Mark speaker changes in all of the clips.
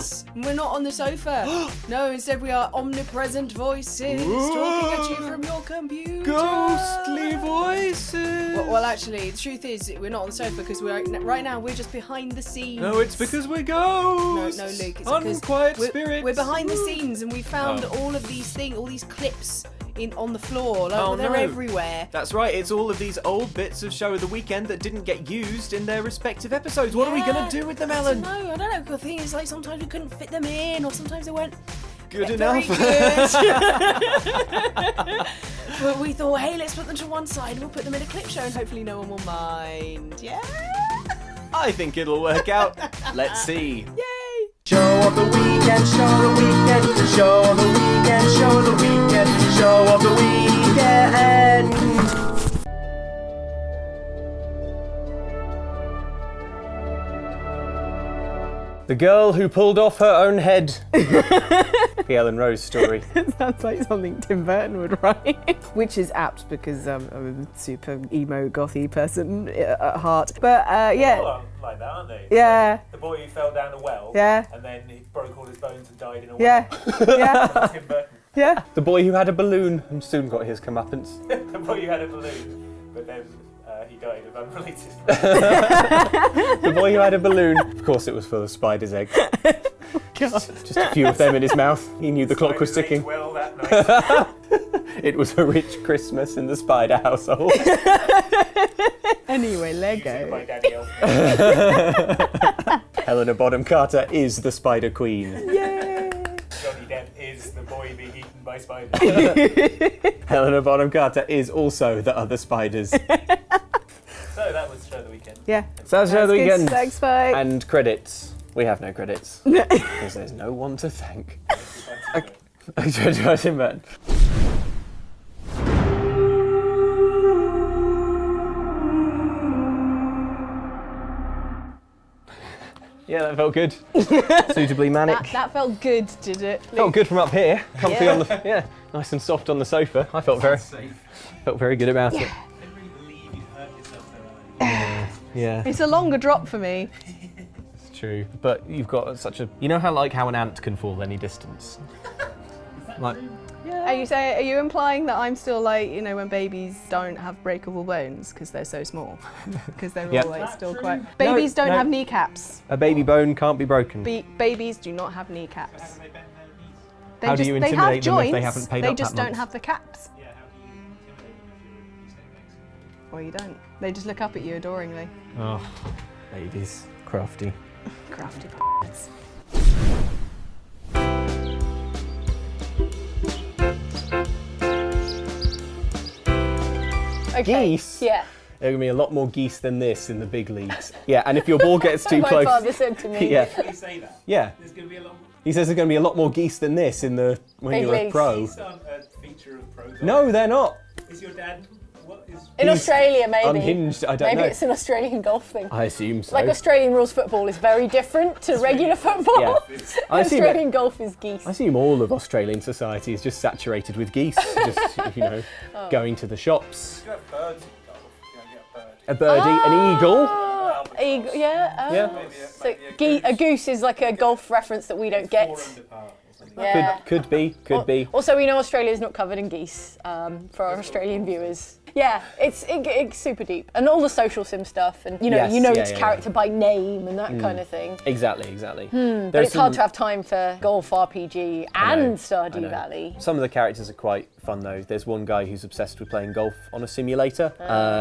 Speaker 1: us. We're not on the sofa. No, instead we are omnipresent voices talking at you from your computer.
Speaker 2: Ghostly voices.
Speaker 1: Well, actually, the truth is we're not on the sofa because right now we're just behind the scenes.
Speaker 2: No, it's because we're ghosts.
Speaker 1: No, Luke. It's
Speaker 2: unquiet
Speaker 1: because
Speaker 2: spirits.
Speaker 1: We're behind the scenes and we found all of these things, all these clips on the floor. They're everywhere.
Speaker 2: That's right. It's all of these old bits of Show of the Weekend that didn't get used in their respective episodes. What are we going to do with them, Ellen?
Speaker 1: I don't know. The thing is, like, sometimes we couldn't fit them in, or sometimes they weren't
Speaker 2: good enough.
Speaker 1: Good. But we thought, hey, let's put them to one side and we'll put them in a clip show and hopefully no one will mind. Yeah?
Speaker 2: I think it'll work out. Let's see.
Speaker 1: Yay!
Speaker 3: Show of the weekend, show of the weekend, show of the weekend, show of the weekend, show of the weekend.
Speaker 2: The girl who pulled off her own head. The Ellen Rose story.
Speaker 1: Sounds like something Tim Burton would write. Which is apt because I'm a super emo gothy person at heart. But yeah.
Speaker 4: All are like that, aren't they?
Speaker 1: Yeah.
Speaker 4: Like the boy who fell down a well.
Speaker 1: Yeah.
Speaker 4: And then he broke all his bones and died in a well.
Speaker 1: Yeah. Yeah.
Speaker 4: Tim Burton.
Speaker 1: Yeah.
Speaker 2: The boy who had a balloon and soon got his comeuppance.
Speaker 4: The boy who had a balloon, but then he died of unrelated.
Speaker 2: The boy who had a balloon. Of course, it was full of spiders' eggs. Just a few of them in his mouth. He knew the clock was ticking.
Speaker 4: Well that night.
Speaker 2: It was a rich Christmas in the spider household.
Speaker 1: Anyway,
Speaker 4: Used
Speaker 1: Lego.
Speaker 4: by Danny Elfman.
Speaker 2: Helena Bonham Carter is the Spider Queen.
Speaker 1: Yay!
Speaker 4: Johnny Depp is the boy being eaten by spiders.
Speaker 2: Helena Bonham Carter is also the other spiders.
Speaker 4: So that was Show of the Weekend.
Speaker 1: Yeah.
Speaker 2: So that's Show of the
Speaker 1: Good.
Speaker 2: Weekend.
Speaker 1: Thanks, Spike.
Speaker 2: And credits. We have no credits. Because there's no one to thank. Tim Burton. Yeah, that felt good. Suitably manic.
Speaker 1: That felt good, did it?
Speaker 2: Felt good from up here. Comfy
Speaker 1: Yeah.
Speaker 2: on the nice and soft on the sofa. I felt very good about it. Yeah.
Speaker 1: It's a longer drop for me.
Speaker 2: It's true. But you've got such a you know how an ant can fall any distance? Like
Speaker 1: Are you implying that I'm still like, when babies don't have breakable bones because they're so small? Because they're
Speaker 2: Yep.
Speaker 1: always still quite... Babies don't
Speaker 2: no.
Speaker 1: have kneecaps.
Speaker 2: a baby bone can't be broken.
Speaker 1: Babies do not have kneecaps.
Speaker 2: How do you
Speaker 1: they have
Speaker 2: intimidate them if
Speaker 1: joints,
Speaker 2: they haven't paid
Speaker 1: they
Speaker 2: up
Speaker 1: just
Speaker 2: that
Speaker 1: don't
Speaker 2: month?
Speaker 1: have the caps. Or you don't. They just look up at you adoringly.
Speaker 2: Oh, babies. Crafty.
Speaker 1: Crafty b****s.
Speaker 5: Okay.
Speaker 2: Geese?
Speaker 5: Yeah.
Speaker 2: There are going to be a lot more geese than this in the big leagues. Yeah, and if your ball gets too
Speaker 5: My
Speaker 2: close...
Speaker 5: father said to me.
Speaker 2: Yeah,
Speaker 4: Did he say that?
Speaker 2: yeah.
Speaker 4: There's going to be a lot more.
Speaker 2: He says there's going to be a lot more geese than this when
Speaker 5: Big
Speaker 2: you're a
Speaker 5: leagues.
Speaker 2: pro.
Speaker 4: Geese aren't a feature of pro golf.
Speaker 2: No, they're not.
Speaker 4: Is your dad... What is...
Speaker 5: In
Speaker 2: He's
Speaker 5: Australia, maybe.
Speaker 2: Unhinged, I don't
Speaker 5: Maybe
Speaker 2: know.
Speaker 5: it's an Australian golf thing.
Speaker 2: I assume so.
Speaker 5: Like Australian rules football is very different to regular football.
Speaker 2: Yeah. I assume
Speaker 5: Australian golf is geese.
Speaker 2: I assume all of Australian society is just saturated with geese. Just, going to the shops.
Speaker 4: You have birds in golf. You don't get a bird.
Speaker 2: A birdie, an eagle.
Speaker 5: Eagle, yeah. Oh.
Speaker 2: Yeah.
Speaker 5: So a goose is like a golf reference that we don't get.
Speaker 4: 4 under par or something.
Speaker 5: Yeah.
Speaker 2: Could be.
Speaker 5: Also, we know Australia is not covered in geese for our Australian viewers. Yeah, it's super deep, and all the social sim stuff, and
Speaker 2: Yes,
Speaker 5: its character by name and that kind of thing.
Speaker 2: Exactly.
Speaker 5: But it's hard to have time for golf RPG and Stardew Valley.
Speaker 2: Some of the characters are quite fun though. There's one guy who's obsessed with playing golf on a simulator,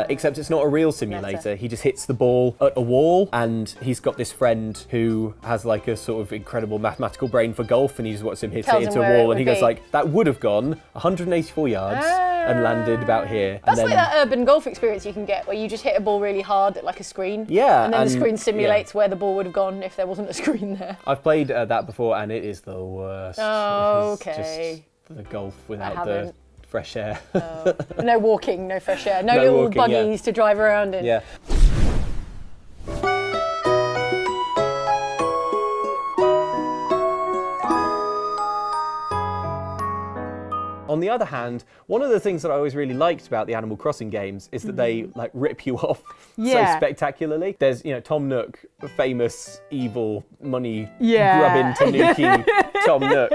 Speaker 2: except it's not a real simulator. He just hits the ball at a wall, and he's got this friend who has like a sort of incredible mathematical brain for golf, and he just watches him hit
Speaker 5: Tells
Speaker 2: it
Speaker 5: him
Speaker 2: into a
Speaker 5: where it
Speaker 2: wall,
Speaker 5: would
Speaker 2: and he goes
Speaker 5: be.
Speaker 2: like, that would have gone 184 yards and landed about here.
Speaker 5: That's
Speaker 2: and
Speaker 5: like that urban golf experience you can get where you just hit a ball really hard at like a screen.
Speaker 2: Yeah,
Speaker 5: And then the
Speaker 2: and-
Speaker 5: screen simulates where the ball would have gone if there wasn't a screen there.
Speaker 2: I've played that before, and it is the worst.
Speaker 5: Oh,
Speaker 2: It's
Speaker 5: okay.
Speaker 2: just the golf without the
Speaker 5: haven't.
Speaker 2: fresh air.
Speaker 5: No walking, no fresh air, no
Speaker 2: No
Speaker 5: little
Speaker 2: walking, yeah.
Speaker 5: buggies to drive around in.
Speaker 2: Yeah. On the other hand, one of the things that I always really liked about the Animal Crossing games is that they like rip you off
Speaker 1: Yeah.
Speaker 2: so spectacularly. There's, Tom Nook, famous evil money
Speaker 1: Yeah.
Speaker 2: grubbing tanuki Tom Nook.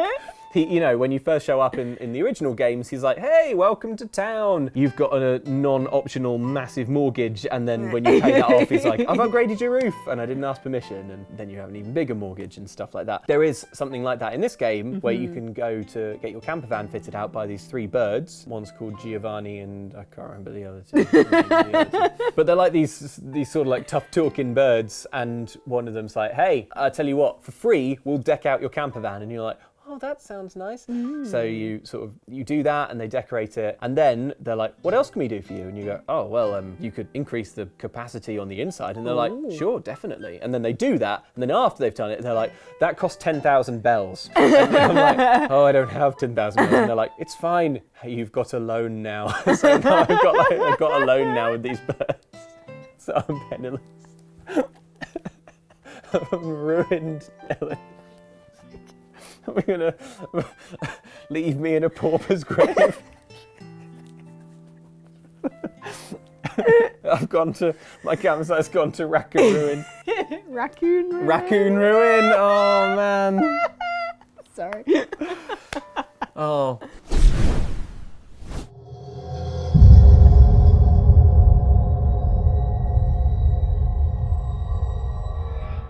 Speaker 2: He, when you first show up in the original games, he's like, hey, welcome to town. You've got a non-optional massive mortgage. And then when you pay that off, he's like, I've upgraded your roof and I didn't ask permission. And then you have an even bigger mortgage and stuff like that. There is something like that in this game where you can go to get your camper van fitted out by these 3 birds. One's called Giovanni and I can't remember the other 2. But they're like these sort of like tough talking birds. And one of them's like, hey, I tell you what, for free, we'll deck out your camper van. And you're like, oh, that sounds nice. So you do that and they decorate it. And then they're like, what else can we do for you? And you go, oh, well, you could increase the capacity on the inside. And they're like, sure, definitely. And then they do that. And then after they've done it, they're like, that costs 10,000 bells. And I'm like, oh, I don't have 10,000 bells. And they're like, it's fine. Hey, you've got a loan now. So now I've got a loan now with these birds. So I'm penniless. I'm ruined, Ellen. We're gonna leave me in a pauper's grave. My campsite's gone to Raccoon Ruin.
Speaker 1: Raccoon Ruin.
Speaker 2: Raccoon Ruin, oh man.
Speaker 1: Sorry.
Speaker 2: Oh.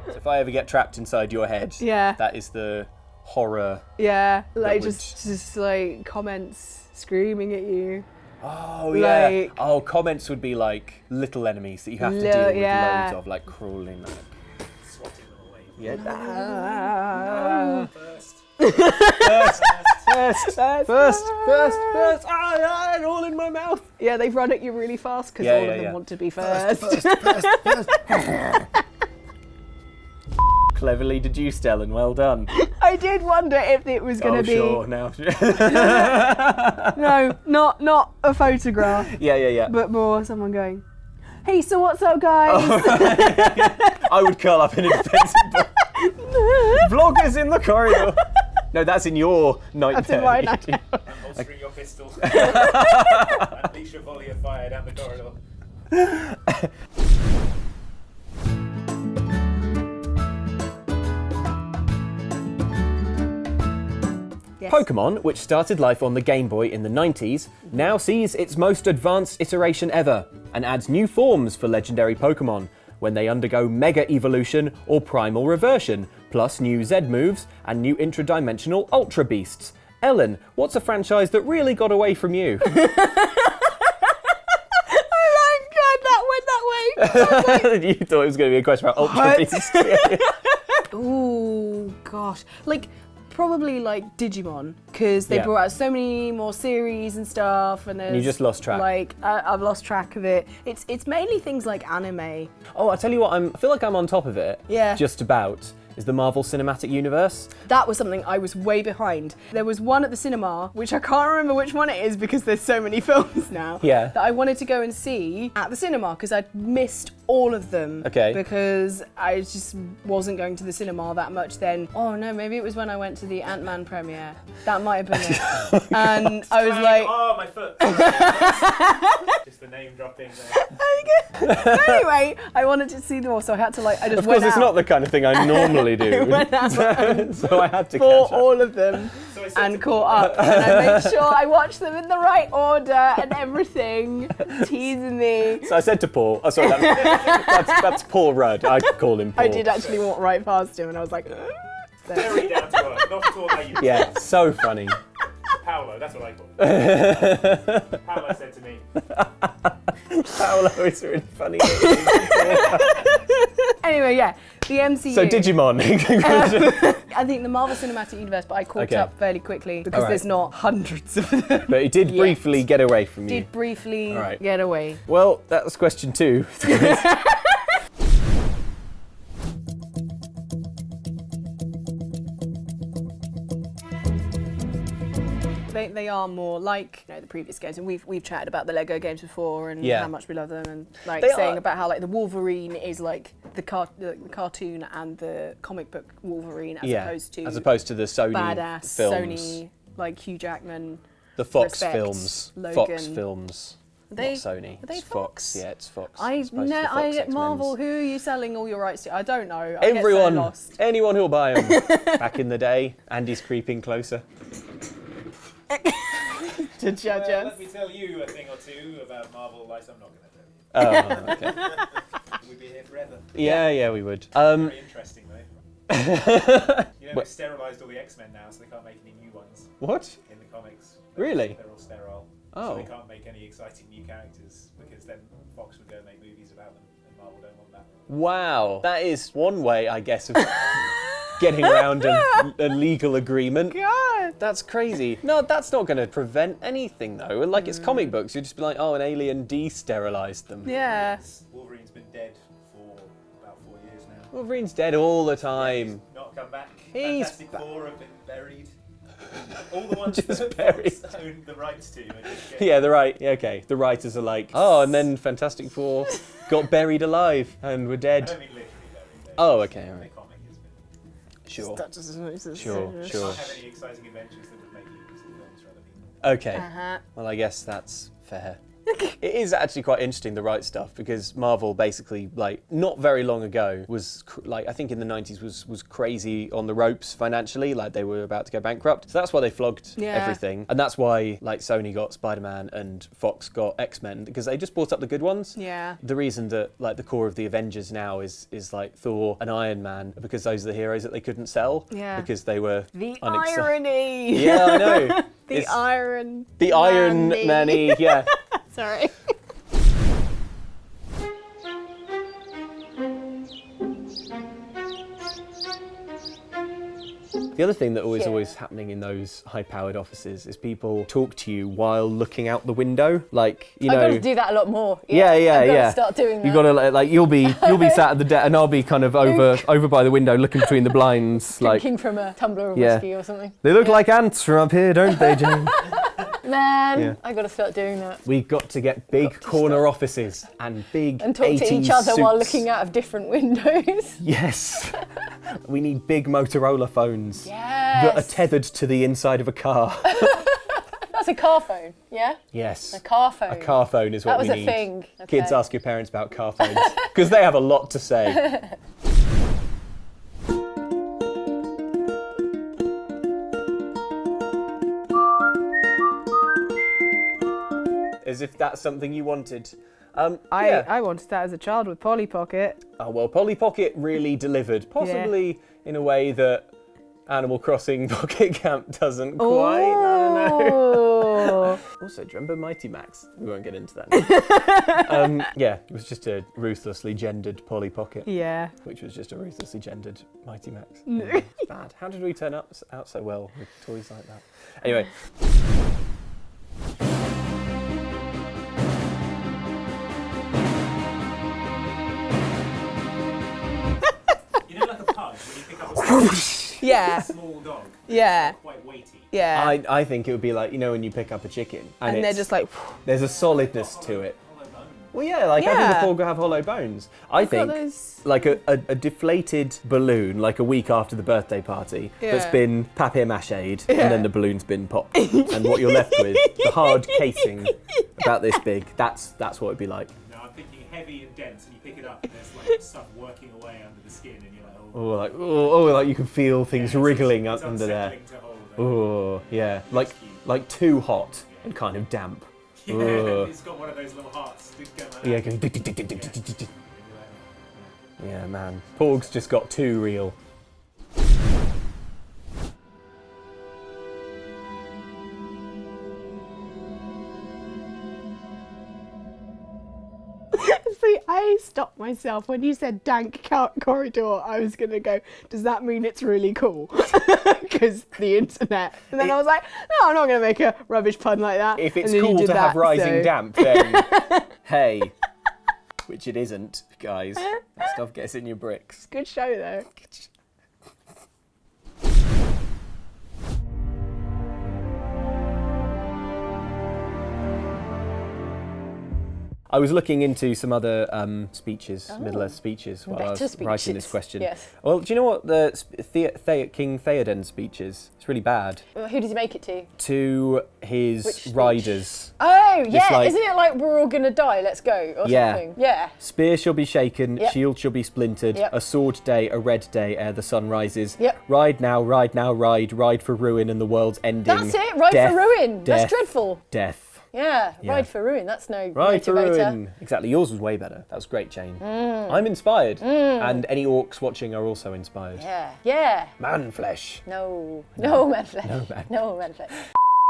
Speaker 2: So if I ever get trapped inside your head,
Speaker 1: Yeah.
Speaker 2: that is the horror.
Speaker 1: Yeah, like
Speaker 2: would-
Speaker 1: just like comments screaming at you.
Speaker 2: Oh yeah.
Speaker 1: Like-
Speaker 2: Oh, comments would be like little enemies that you have to deal with
Speaker 1: yeah.
Speaker 2: loads of, like crawling. Like,
Speaker 4: Swatting them away.
Speaker 2: yeah. First. Ah, all in my mouth.
Speaker 1: Yeah, they run at you really fast because
Speaker 2: Yeah,
Speaker 1: all
Speaker 2: yeah,
Speaker 1: of them
Speaker 2: yeah.
Speaker 1: want to be first.
Speaker 2: Cleverly deduced, Ellen. Well done.
Speaker 1: I did wonder if it was going to be
Speaker 2: Sure. Now.
Speaker 1: no, not a photograph,
Speaker 2: yeah.
Speaker 1: but more someone going, "Hey, so what's up, guys?"
Speaker 2: I would curl up in a defensive ball. Vloggers in the corridor. No, that's in your nightmare.
Speaker 1: That's in my nightmare.
Speaker 4: Holstering your pistol. Unleash a volley of fire down the corridor.
Speaker 1: Yes.
Speaker 2: Pokemon, which started life on the Game Boy in the 90s, now sees its most advanced iteration ever and adds new forms for legendary Pokemon when they undergo Mega Evolution or Primal Reversion, plus new Z moves and new intradimensional Ultra Beasts. Ellen, what's a franchise that really got away from you?
Speaker 1: I'm glad that went that way.
Speaker 2: You thought it was going to be a question about Ultra
Speaker 1: What?
Speaker 2: Beasts.
Speaker 1: Ooh, gosh. Like, probably like Digimon, because they
Speaker 2: Yeah.
Speaker 1: brought out so many more series and stuff, and there's
Speaker 2: you just lost track.
Speaker 1: Like, I've lost track of it. It's mainly things like anime.
Speaker 2: Oh, I tell you what, I feel like I'm on top of it.
Speaker 1: Yeah.
Speaker 2: Just about. Is the Marvel Cinematic Universe.
Speaker 1: That was something I was way behind. There was one at the cinema, which I can't remember which one it is because there's so many films now,
Speaker 2: Yeah.
Speaker 1: that I wanted to go and see at the cinema because I'd missed all of them.
Speaker 2: Okay.
Speaker 1: Because I just wasn't going to the cinema that much then. Oh no, maybe it was when I went to the Ant-Man premiere. That might have been it. And I was like,
Speaker 4: oh, my foot. Just the name dropping there.
Speaker 1: anyway, I wanted to see them all, so I had to I just
Speaker 2: Of course,
Speaker 1: went
Speaker 2: it's
Speaker 1: out.
Speaker 2: not the kind of thing I normally do.
Speaker 1: I went out
Speaker 2: So I had to
Speaker 1: for
Speaker 2: catch up.
Speaker 1: all of them
Speaker 4: So I said
Speaker 1: and
Speaker 4: to
Speaker 1: caught up, and I made sure I watched them in the right order and everything, teasing me.
Speaker 2: So I said to Paul, oh sorry, that's Paul Rudd. I call him Paul.
Speaker 1: I did actually walk right past him, and I was like,
Speaker 4: very down to earth, not at all how you
Speaker 2: Yeah, so funny.
Speaker 4: Paolo, that's what I call him. Paolo said to me.
Speaker 2: Paolo is really funny.
Speaker 1: Anyway, yeah, the MCU.
Speaker 2: So Digimon.
Speaker 1: I think the Marvel Cinematic Universe, but I caught
Speaker 2: Okay.
Speaker 1: up fairly quickly because
Speaker 2: Alright.
Speaker 1: there's not hundreds of them.
Speaker 2: But it did
Speaker 1: Yet.
Speaker 2: briefly get away from you.
Speaker 1: Did briefly
Speaker 2: Alright.
Speaker 1: get away.
Speaker 2: Well, that was question 2.
Speaker 1: They are more like the previous games, and we've chatted about the Lego games before and
Speaker 2: Yeah.
Speaker 1: how much we love them, and like
Speaker 2: They
Speaker 1: saying
Speaker 2: are-
Speaker 1: about how the Wolverine is like the cartoon and the comic book Wolverine as opposed to
Speaker 2: the Sony
Speaker 1: badass
Speaker 2: films.
Speaker 1: Sony like Hugh Jackman
Speaker 2: The Fox
Speaker 1: Respect,
Speaker 2: films.
Speaker 1: Logan.
Speaker 2: Fox films.
Speaker 1: They-
Speaker 2: Not Sony.
Speaker 1: are they
Speaker 2: It's Fox. Yeah, it's Fox.
Speaker 1: I
Speaker 2: It's supposed to
Speaker 1: know.
Speaker 2: be Fox X-Men's.
Speaker 1: Marvel. Who are you selling all your rights to? I don't know. I
Speaker 2: Everyone.
Speaker 1: Get so lost.
Speaker 2: Anyone who'll buy them. Back in the day, Andy's creeping closer.
Speaker 1: To judge us.
Speaker 4: Let me tell you a thing or two about Marvel lights. I'm not going to tell you.
Speaker 2: Oh, okay.
Speaker 4: We'd be here forever.
Speaker 2: Yeah, we would.
Speaker 4: Very interesting though. You know, they've sterilised all the X-Men now, so they can't make any new ones
Speaker 2: What?
Speaker 4: in the comics.
Speaker 2: Really?
Speaker 4: They're all sterile.
Speaker 2: Oh.
Speaker 4: So they can't make any exciting new characters because then Fox would go and make movies about them, and Marvel don't want that.
Speaker 2: Wow. That is one way, I guess, of getting around a legal agreement.
Speaker 1: God.
Speaker 2: That's crazy. No, that's not going to prevent anything, though. Like, it's comic books. You'd just be like, oh, an alien de-sterilised them.
Speaker 1: Yeah.
Speaker 4: Wolverine's been dead for about 4 years now.
Speaker 2: Wolverine's dead all the time.
Speaker 4: Not come back.
Speaker 2: He's
Speaker 4: Fantastic Four have been buried. All the ones
Speaker 2: Just
Speaker 4: that
Speaker 2: buried.
Speaker 4: Fox own the rights to. Are just getting-
Speaker 2: Yeah, okay. The writers are like, oh, and then Fantastic Four got buried alive and were
Speaker 4: I
Speaker 2: dead.
Speaker 4: don't mean literally buried.
Speaker 2: Oh, okay, all
Speaker 4: The
Speaker 2: right.
Speaker 4: comic has been.
Speaker 2: Sure.
Speaker 1: Sure.
Speaker 2: Sure.
Speaker 4: Can't have any exciting adventures that would make you use the films rather than.
Speaker 2: Okay.
Speaker 1: Uh-huh.
Speaker 2: Well, I guess that's fair. It is actually quite interesting, the right stuff, because Marvel basically, like, not very long ago was, like, I think in the 90s was crazy on the ropes financially, like they were about to go bankrupt. So that's why they flogged
Speaker 1: Yeah.
Speaker 2: everything. And that's why, like, Sony got Spider-Man and Fox got X-Men, because they just brought up the good ones.
Speaker 1: Yeah.
Speaker 2: The reason that, like, the core of the Avengers now is like Thor and Iron Man, because those are the heroes that they couldn't sell.
Speaker 1: Yeah.
Speaker 2: Because they were
Speaker 1: The
Speaker 2: unaccept-
Speaker 1: irony.
Speaker 2: Yeah, I know.
Speaker 1: The
Speaker 2: It's-
Speaker 1: Iron.
Speaker 2: The Iron
Speaker 1: Manny.
Speaker 2: Manny, yeah.
Speaker 1: Sorry.
Speaker 2: The other thing that always
Speaker 5: Yeah.
Speaker 2: always happening in those high-powered offices is people talk to you while looking out the window, like, you know.
Speaker 5: I've got to do that a lot more.
Speaker 2: Yeah,
Speaker 5: I've got
Speaker 2: yeah.
Speaker 5: to start doing that.
Speaker 2: You gotta like you'll be sat at the desk and I'll be kind of over by the window looking between the blinds, like,
Speaker 5: Drinking from a tumbler of
Speaker 2: Yeah.
Speaker 5: whiskey or something.
Speaker 2: they look like ants from up here, don't they, Jane?
Speaker 5: Man,
Speaker 2: Yeah.
Speaker 5: I got to start doing that.
Speaker 2: We've got to get big corner offices and big
Speaker 5: And talk to
Speaker 2: 80s
Speaker 5: each other while
Speaker 2: suits.
Speaker 5: looking out of different windows.
Speaker 2: Yes. We need big Motorola phones
Speaker 5: Yes.
Speaker 2: that are tethered to the inside of a car.
Speaker 5: That's a car phone, yeah?
Speaker 2: Yes.
Speaker 5: A car phone.
Speaker 2: A car phone is what
Speaker 5: That was
Speaker 2: we
Speaker 5: a
Speaker 2: need.
Speaker 5: thing. Okay.
Speaker 2: Kids, ask your parents about car phones because they have a lot to say. As if that's something you wanted. Yeah.
Speaker 1: I wanted that as a child with Polly Pocket.
Speaker 2: Oh, well, Polly Pocket really delivered, possibly in a way that Animal Crossing Pocket Camp doesn't quite. I don't know.
Speaker 1: Oh.
Speaker 2: Also, do you remember Mighty Max? We won't get into that now. Yeah, it was just a ruthlessly gendered Polly Pocket,
Speaker 1: Yeah.
Speaker 2: which was just a ruthlessly gendered Mighty Max. It's bad. How did we turn out so well with toys like that? Anyway.
Speaker 4: You know, like a pug, when you pick up a
Speaker 1: Yeah.
Speaker 4: small dog,
Speaker 1: Yeah.
Speaker 4: quite weighty.
Speaker 1: Yeah.
Speaker 2: I think it would be like, you know, when you pick up a chicken
Speaker 1: and they're
Speaker 2: it's-
Speaker 1: just like,
Speaker 2: there's a solidness to it.
Speaker 4: Hollow bone.
Speaker 2: Well, yeah, like I
Speaker 1: Yeah.
Speaker 2: think the Porg have hollow bones. I
Speaker 1: I've got
Speaker 2: think
Speaker 1: those-
Speaker 2: like a deflated balloon, like a week after the birthday party, that's
Speaker 1: Yeah.
Speaker 2: been papier-mâchéd,
Speaker 1: Yeah.
Speaker 2: and then the balloon's been popped, and what you're left with, the hard casing about this big. That's what it'd be like.
Speaker 4: No, I'm thinking heavy and dense, and you pick it up, and there's like stuff working away under the skin, and you're like, oh.
Speaker 2: Like you can feel things
Speaker 4: Yeah, it's-
Speaker 2: wriggling
Speaker 4: it's
Speaker 2: up under there.
Speaker 4: unsettling to hold,
Speaker 2: Oh, yeah,
Speaker 4: Rescue.
Speaker 2: like too hot and kind of damp.
Speaker 4: Yeah,
Speaker 2: Ugh.
Speaker 4: it's got one of those little hearts.
Speaker 2: Yeah, going tick, tick, tick, tick, tick, tick, tick, tick. Yeah, man. Porg's just got too real.
Speaker 1: See, I stopped myself when you said dank corridor. I was gonna go, does that mean it's really cool? Because the internet. And then I was like, no, I'm not gonna make a rubbish pun like that.
Speaker 2: If it's
Speaker 1: And then you
Speaker 2: cool
Speaker 1: did
Speaker 2: to have
Speaker 1: that,
Speaker 2: rising
Speaker 1: so-
Speaker 2: damp, then hey, which it isn't, guys. That stuff gets in your bricks.
Speaker 1: Good show though.
Speaker 2: I was looking into some other speeches, Middle-earth speeches, while I was
Speaker 5: Better
Speaker 2: writing this
Speaker 5: speeches.
Speaker 2: question.
Speaker 5: Yes.
Speaker 2: Well, do you know what the King Theoden's speech is? It's really bad.
Speaker 5: Well, who does he make it to?
Speaker 2: To his
Speaker 5: Which speech?
Speaker 2: riders.
Speaker 5: Oh, yeah.
Speaker 2: like-
Speaker 5: Isn't it like we're all gonna die? Let's go or
Speaker 2: Yeah.
Speaker 5: something? Yeah.
Speaker 2: Spear shall be shaken,
Speaker 5: Yep.
Speaker 2: shield shall be splintered,
Speaker 5: Yep.
Speaker 2: a sword day, a red day ere the sun rises.
Speaker 5: Yep.
Speaker 2: Ride now, ride for ruin and the world's ending.
Speaker 5: That's it. Ride
Speaker 2: Death,
Speaker 5: for ruin.
Speaker 2: Death,
Speaker 5: That's dreadful.
Speaker 2: Death.
Speaker 5: Yeah.
Speaker 2: Yeah.
Speaker 5: Ride for ruin. That's no
Speaker 2: Ride for
Speaker 5: motivator.
Speaker 2: ruin. Exactly. Yours was way better. That was great, Jane. I'm inspired, and any orcs watching are also inspired.
Speaker 5: Yeah. Yeah.
Speaker 2: Man flesh.
Speaker 5: No. No man flesh.
Speaker 2: No man.
Speaker 5: No man flesh.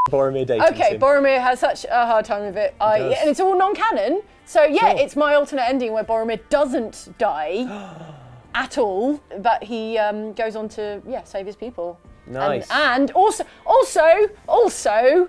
Speaker 2: Boromir dating
Speaker 5: Okay,
Speaker 2: sim.
Speaker 5: Boromir has such a hard time with it.
Speaker 2: does.
Speaker 5: And it's all non-canon. So yeah,
Speaker 2: Sure.
Speaker 5: it's my alternate ending where Boromir doesn't die at all, but he goes on to save his people.
Speaker 2: Nice.
Speaker 5: And also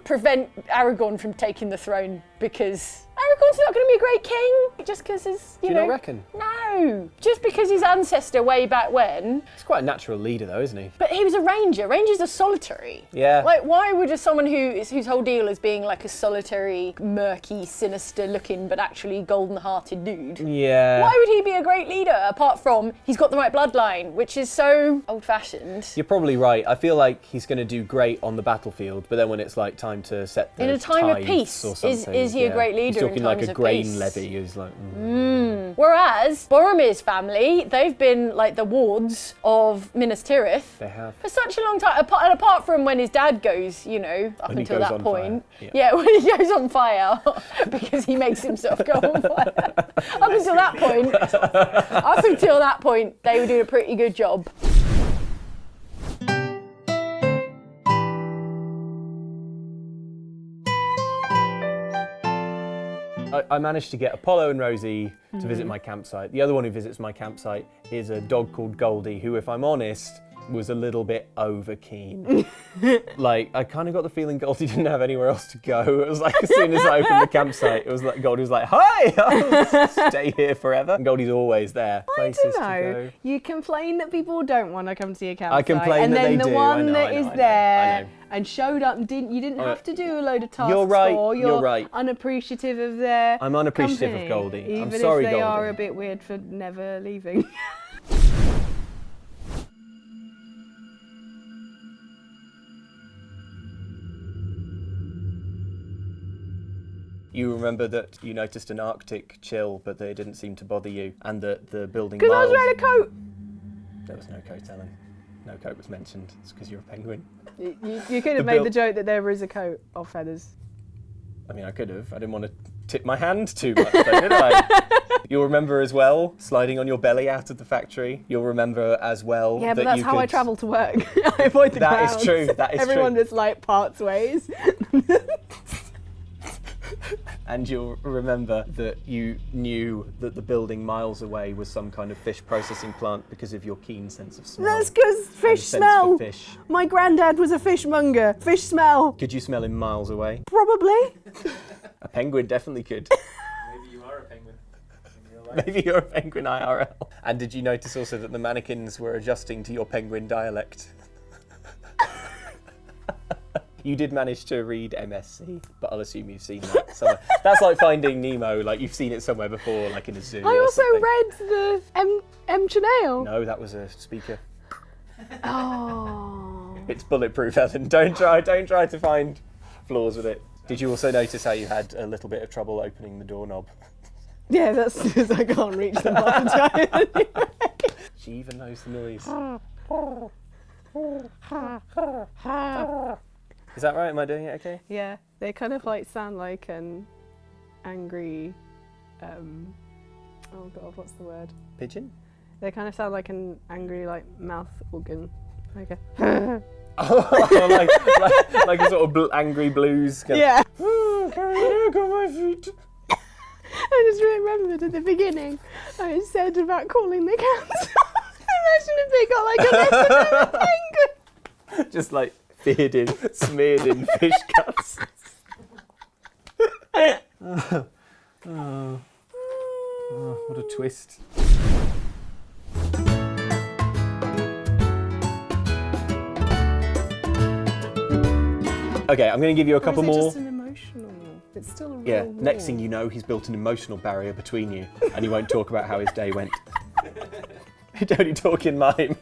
Speaker 5: prevent Aragorn from taking the throne, because Aragorn's not going to be a great king just because his,
Speaker 2: Do you not reckon?
Speaker 5: No, just because his ancestor way back when.
Speaker 2: He's quite a natural leader, though, isn't he?
Speaker 5: But he was a ranger. Rangers are solitary.
Speaker 2: Yeah.
Speaker 5: Like, why would someone whose whole deal is being like a solitary, murky, sinister-looking, but actually golden-hearted dude?
Speaker 2: Yeah.
Speaker 5: Why would he be a great leader, apart from he's got the right bloodline, which is so old-fashioned?
Speaker 2: You're probably right. I feel like he's going to do great on the battlefield, but then when it's like time to set the
Speaker 5: In a time of
Speaker 2: tides
Speaker 5: peace,
Speaker 2: or
Speaker 5: is
Speaker 2: something,
Speaker 5: he a great leader
Speaker 2: He's
Speaker 5: in
Speaker 2: talking like
Speaker 5: times
Speaker 2: a
Speaker 5: of
Speaker 2: grain
Speaker 5: peace?
Speaker 2: levy. He's like,
Speaker 5: Whereas Boromir's family, they've been like the wards of Minas Tirith
Speaker 2: They have.
Speaker 5: for such a long time. Apart from when his dad goes, up
Speaker 2: When he
Speaker 5: until
Speaker 2: goes
Speaker 5: that
Speaker 2: on
Speaker 5: point.
Speaker 2: fire.
Speaker 5: Yeah, when he goes on fire because he makes himself go on fire. Up until that point, they were doing a pretty good job.
Speaker 2: I managed to get Apollo and Rosie to visit my campsite. The other one who visits my campsite is a dog called Goldie, who, if I'm honest, was a little bit over keen. Like, I kind of got the feeling Goldie didn't have anywhere else to go. It was like, as soon as I opened the campsite, it was like Goldie was like, "Hi, I'll stay here forever." And Goldie's always there. Places
Speaker 1: I
Speaker 2: to
Speaker 1: don't know.
Speaker 2: go.
Speaker 1: You complain that people don't want to come to your campsite.
Speaker 2: I complain
Speaker 1: and
Speaker 2: that
Speaker 1: then
Speaker 2: they
Speaker 1: the
Speaker 2: do.
Speaker 1: one
Speaker 2: I know,
Speaker 1: that
Speaker 2: I know,
Speaker 1: is
Speaker 2: I know,
Speaker 1: there
Speaker 2: I know.
Speaker 1: and showed up and you didn't have to do a load of tasks
Speaker 2: You're right,
Speaker 1: for.
Speaker 2: you're right.
Speaker 1: Unappreciative of their
Speaker 2: I'm unappreciative of
Speaker 1: company,
Speaker 2: Goldie.
Speaker 1: Even
Speaker 2: I'm sorry,
Speaker 1: if they
Speaker 2: Goldie.
Speaker 1: are a bit weird for never leaving.
Speaker 2: You remember that you noticed an Arctic chill, but they didn't seem to bother you, and that the building
Speaker 1: Because I was
Speaker 2: miles...
Speaker 1: wearing a coat.
Speaker 2: There was no coat, Ellen. No coat was mentioned. It's because you're a penguin.
Speaker 1: You could have made the joke that there is a coat of feathers.
Speaker 2: I mean, I could have. I didn't want to tip my hand too much, though, did I? You'll remember as well, sliding on your belly out of the factory. You'll remember as well
Speaker 1: Yeah, but
Speaker 2: that
Speaker 1: that's
Speaker 2: you
Speaker 1: how
Speaker 2: could...
Speaker 1: I travel to work. I avoid the
Speaker 2: That is
Speaker 1: crowds.
Speaker 2: true, that is
Speaker 1: Everyone
Speaker 2: true.
Speaker 1: just like parts ways.
Speaker 2: And you'll remember that you knew that the building miles away was some kind of fish processing plant because of your keen sense of smell.
Speaker 1: That's because fish
Speaker 2: sense for
Speaker 1: smell.
Speaker 2: fish.
Speaker 1: My granddad was a fishmonger. Fish smell.
Speaker 2: Could you smell him miles away?
Speaker 1: Probably.
Speaker 2: A penguin definitely could.
Speaker 4: Maybe you are a penguin in real life.
Speaker 2: Maybe you're a penguin IRL. And did you notice also that the mannequins were adjusting to your penguin dialect? You did manage to read MSc, but I'll assume you've seen that somewhere. That's like Finding Nemo, like you've seen it somewhere before, like in a zoo.
Speaker 1: I
Speaker 2: or
Speaker 1: also
Speaker 2: something.
Speaker 1: read the M. Chanel.
Speaker 2: No, that was a speaker.
Speaker 1: Oh.
Speaker 2: It's bulletproof, Ellen. Don't try to find flaws with it. Did you also notice how you had a little bit of trouble opening the doorknob?
Speaker 1: Yeah, that's because I can't reach the button anyway.
Speaker 2: She even knows the noise. Is that right? Am I doing it okay?
Speaker 1: Yeah, they kind of like sound like an angry. Oh god, what's the word?
Speaker 2: Pigeon?
Speaker 1: They kind of sound like an angry like mouth organ. Okay.
Speaker 2: Oh, like a sort of angry blues. Kind
Speaker 1: Yeah.
Speaker 2: Oh, can I look on my feet?
Speaker 1: I just remembered at the beginning I said about calling the cats. Imagine if they got like a lesson from a penguin.
Speaker 2: Just like smeared in fish cuts. Oh, what a twist. Okay, I'm going to give you a couple
Speaker 1: Or is it
Speaker 2: more.
Speaker 1: just an emotional It's still a real
Speaker 2: Yeah,
Speaker 1: wall.
Speaker 2: next thing you know, he's built an emotional barrier between you, and he won't talk about how his day went. He'd only talk in mime.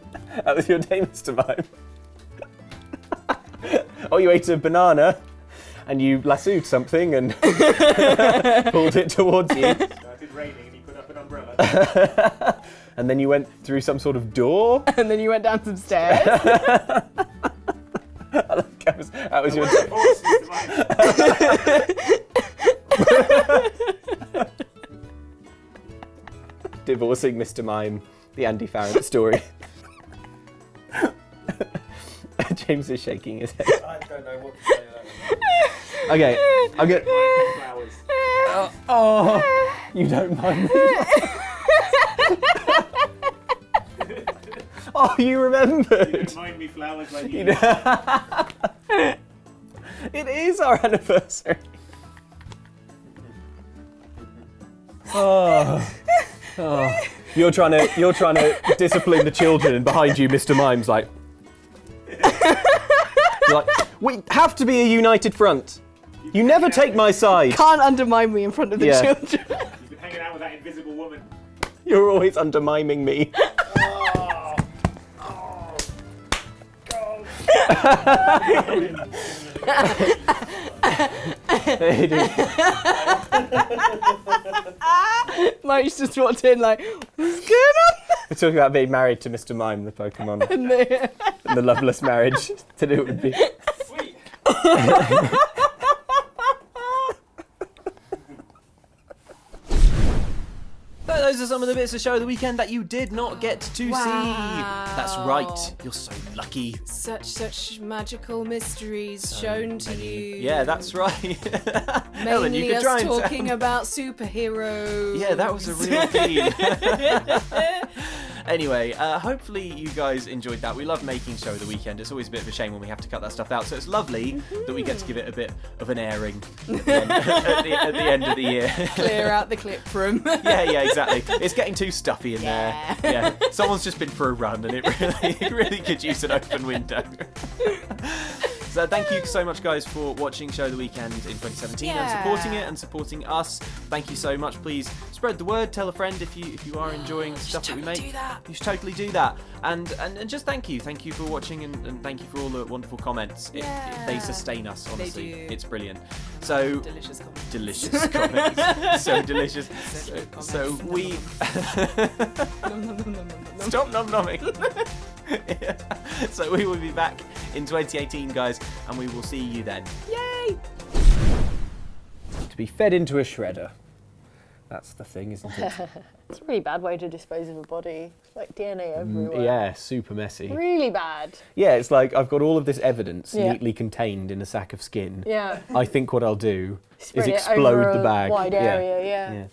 Speaker 2: That was your day, Mr. Mime. Oh, you ate a banana, and you lassoed something and pulled it towards you.
Speaker 4: Started raining and he put up an umbrella.
Speaker 2: And then you went through some sort of door.
Speaker 1: And then you went down some stairs.
Speaker 2: That was your day.
Speaker 4: Horse, Mr. Mime.
Speaker 2: Divorcing Mr. Mime, the Andy Farrant story. James is shaking his head.
Speaker 3: I don't know what to say to that.
Speaker 2: Okay, I'm gonna.
Speaker 4: Flowers.
Speaker 2: Oh, you don't mind me. Oh, you
Speaker 4: You
Speaker 2: remembered.
Speaker 4: don't mind me flowers like you.
Speaker 2: It is our anniversary. Oh. Oh. You're trying to discipline the children, and behind you, Mr. Mime's like. You're like, we have to be a united front. You never take my side.
Speaker 1: Can't undermine me in front of the
Speaker 2: Yeah.
Speaker 1: children.
Speaker 4: You've been hanging out with that invisible woman.
Speaker 2: You're always undermiming me.
Speaker 1: Mike's just walked in like, what's going on?
Speaker 2: We're talking about being married to Mr. Mime, the Pokemon,
Speaker 1: And the-
Speaker 2: and the Loveless marriage that it would be.
Speaker 4: Sweet.
Speaker 2: So those are some of the bits of show of the weekend that you did not get to see. That's right. You're so lucky.
Speaker 6: Such magical mysteries shown to you.
Speaker 2: Yeah, that's right. Helen, you
Speaker 6: Mainly
Speaker 2: could
Speaker 6: us
Speaker 2: try and
Speaker 6: talking about superheroes.
Speaker 2: Yeah, that was a real theme. Anyway, hopefully you guys enjoyed that. We love making show of the weekend. It's always a bit of a shame when we have to cut that stuff out. So it's lovely that we get to give it a bit of an airing at the end of the year.
Speaker 6: Clear out the clip room.
Speaker 2: Yeah, exactly. It's getting too stuffy in there. Yeah. Someone's just been for a run and it really could use an open window. So thank you so much, guys, for watching Show of the Weekend in 2017 and supporting it and supporting us. Thank you so much. Please spread the word. Tell a friend if you are enjoying stuff that we make.
Speaker 6: Do that.
Speaker 2: You should totally do that. And just thank you. Thank you for watching and thank you for all the wonderful comments. They sustain us, honestly.
Speaker 6: do.
Speaker 2: It's brilliant. So
Speaker 6: Delicious comments.
Speaker 2: delicious comments. So delicious. So we stop nom-nomming. Yeah. So we will be back in 2018, guys, and we will see you then.
Speaker 6: Yay!
Speaker 2: To be fed into a shredder. That's the thing, isn't it?
Speaker 5: It's a really bad way to dispose of a body. Like DNA everywhere.
Speaker 2: Yeah, super messy.
Speaker 5: Really bad.
Speaker 2: Yeah, it's like I've got all of this evidence
Speaker 5: Yeah.
Speaker 2: neatly contained in a sack of skin.
Speaker 5: Yeah.
Speaker 2: I think what I'll do
Speaker 5: Spread
Speaker 2: is
Speaker 5: it
Speaker 2: explode
Speaker 5: over
Speaker 2: the bag.
Speaker 5: a wide area, yeah.
Speaker 2: Yeah.